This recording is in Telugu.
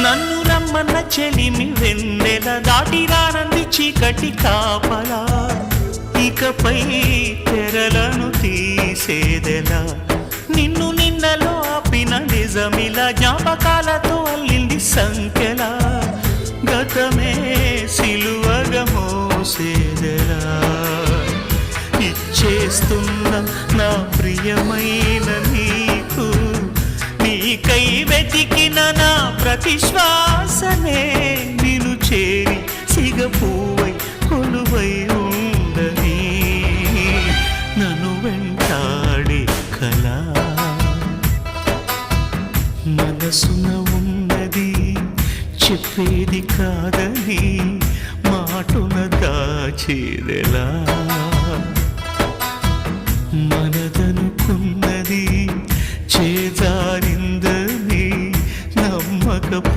నన్ను రమ్మన్న చెలిమి వెన్నెల దాటి రానంది చీకటి కాపలా ఇకపై తెరలను తీసేదెలా నిన్ను నిన్నలో ఆపిన నిజమిలా జ్ఞాపకాలతో అల్లింది సంఖ్యలా గతమే సిలువగా మోసేదెలా ఇచ్చేస్తున్న నా ప్రియమైన నీకు నీకై వెతికిన నా ప్రతి శ్వాసనే నిన్ను చేరి సిగపువ్వై కొలువై ఉండని నన్ను వెంటాడే కళ మనసున ఉన్నది చెప్పేది కాదని మాటున దాచేదెలా